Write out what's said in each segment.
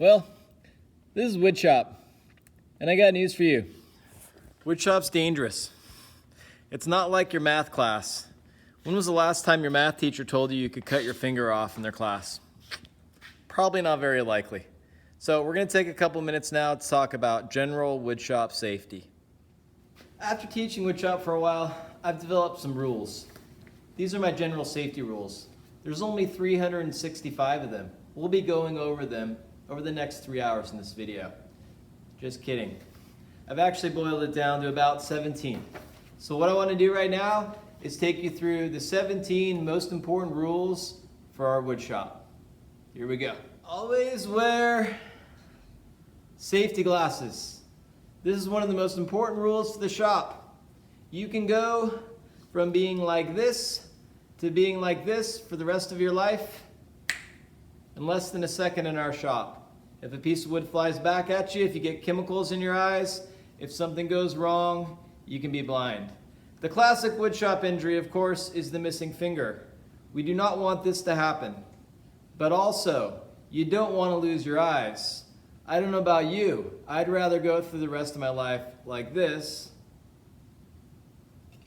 Well, this is wood shop, and I got news for you. Wood shop's dangerous. It's not like your math class. When was the last time your math teacher told you you could cut your finger off in their class? Probably not very likely. So we're going to take a couple minutes now to talk about general wood shop safety. After teaching wood shop for a while, I've developed some rules. These are my general safety rules. There's only 365 of them. We'll be going over them over the next 3 hours in this video. Just kidding. I've actually boiled it down to about 17. So what I want to do right now is take you through the 17 most important rules for our wood shop. Here we go. Always wear safety glasses. This is one of the most important rules for the shop. You can go from being like this to being like this for the rest of your life in less than a second in our shop. If a piece of wood flies back at you, if you get chemicals in your eyes, if something goes wrong, you can be blind. The classic wood shop injury, of course, is the missing finger. We do not want this to happen. But also, you don't want to lose your eyes. I don't know about you, I'd rather go through the rest of my life like this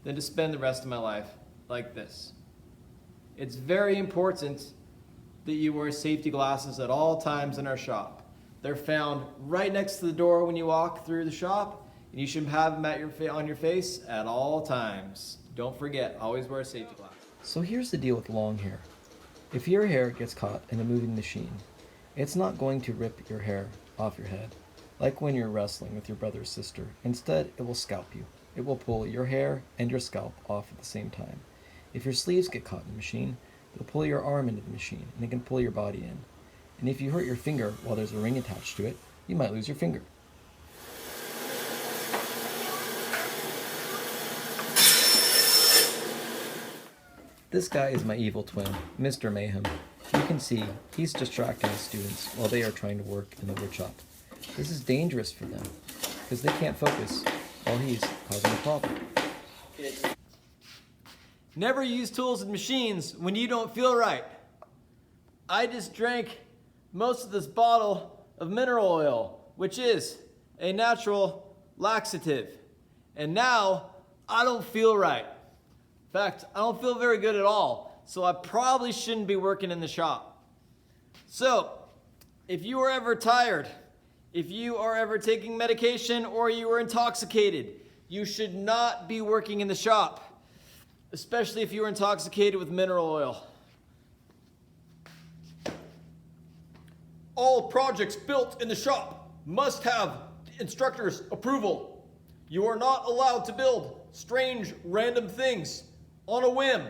than to spend the rest of my life like this. It's very important that you wear safety glasses at all times in our shop. They're found right next to the door when you walk through the shop, and you should have them on your face at all times. Don't forget, always wear a safety glass. So here's the deal with long hair. If your hair gets caught in a moving machine, it's not going to rip your hair off your head, like when you're wrestling with your brother or sister. Instead, it will scalp you. It will pull your hair and your scalp off at the same time. If your sleeves get caught in the machine, it'll pull your arm into the machine, and it can pull your body in. And if you hurt your finger while there's a ring attached to it, you might lose your finger. This guy is my evil twin, Mr. Mayhem. You can see he's distracting the students while they are trying to work in the wood shop. This is dangerous for them because they can't focus while he's causing a problem. Never use tools and machines when you don't feel right. I just drank most of this bottle of mineral oil, which is a natural laxative. And now I don't feel right. In fact, I don't feel very good at all. So I probably shouldn't be working in the shop. So if you are ever tired, if you are ever taking medication or you are intoxicated, you should not be working in the shop, especially if you are intoxicated with mineral oil. All projects built in the shop must have the instructor's approval. You are not allowed to build strange, random things on a whim.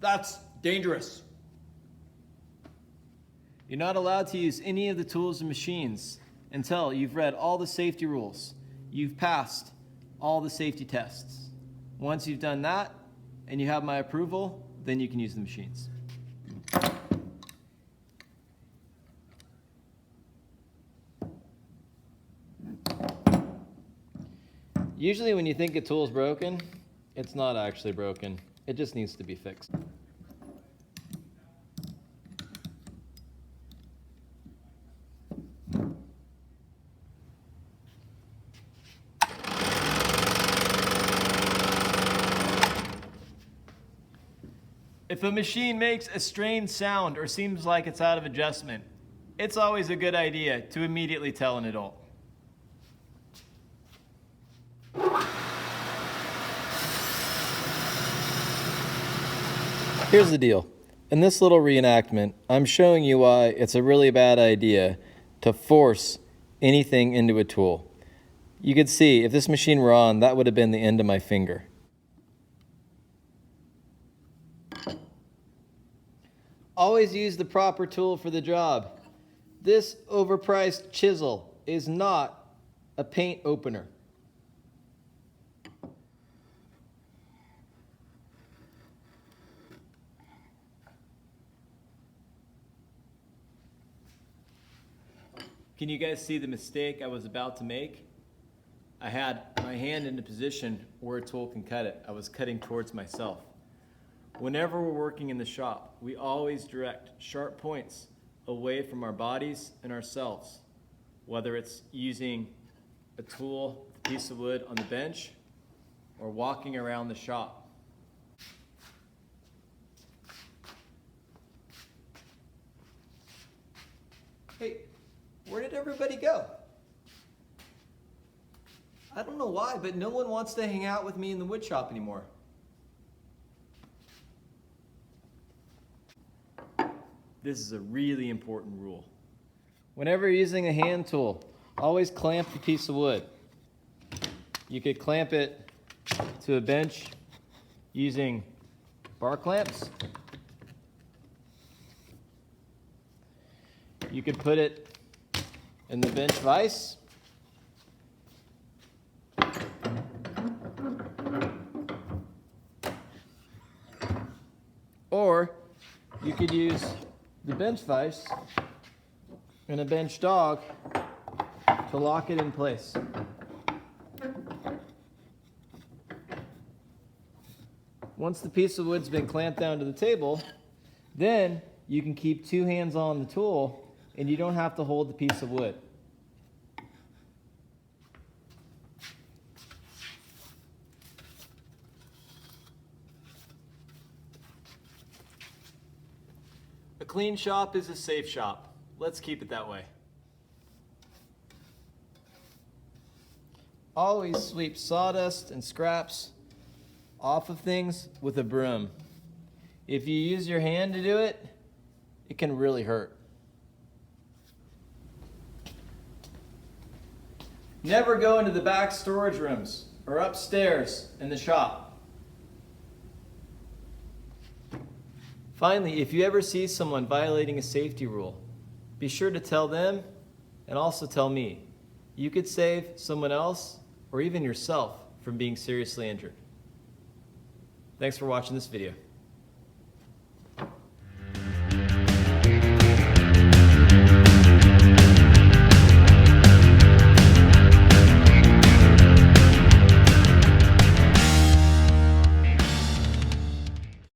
That's dangerous. You're not allowed to use any of the tools and machines until you've read all the safety rules. You've passed all the safety tests. Once you've done that and you have my approval, then you can use the machines. Usually when you think a tool's broken, it's not actually broken. It just needs to be fixed. If a machine makes a strange sound or seems like it's out of adjustment, it's always a good idea to immediately tell an adult. Here's the deal. In this little reenactment, I'm showing you why it's a really bad idea to force anything into a tool. You could see, if this machine were on, that would have been the end of my finger. Always use the proper tool for the job. This overpriced chisel is not a paint opener. Can you guys see the mistake I was about to make? I had my hand in a position where a tool can cut it. I was cutting towards myself. Whenever we're working in the shop, we always direct sharp points away from our bodies and ourselves, whether it's using a tool, a piece of wood on the bench, or walking around the shop. Hey, where did everybody go? I don't know why, but no one wants to hang out with me in the wood shop anymore. This is a really important rule. Whenever you're using a hand tool, always clamp the piece of wood. You could clamp it to a bench using bar clamps. You could put it in the bench vise. Or you could use the bench vise and a bench dog to lock it in place. Once the piece of wood's been clamped down to the table, then you can keep two hands on the tool and you don't have to hold the piece of wood. A clean shop is a safe shop. Let's keep it that way. Always sweep sawdust and scraps off of things with a broom. If you use your hand to do it, it can really hurt. Never go into the back storage rooms or upstairs in the shop. Finally, if you ever see someone violating a safety rule, be sure to tell them and also tell me. You could save someone else or even yourself from being seriously injured. Thanks for watching this video.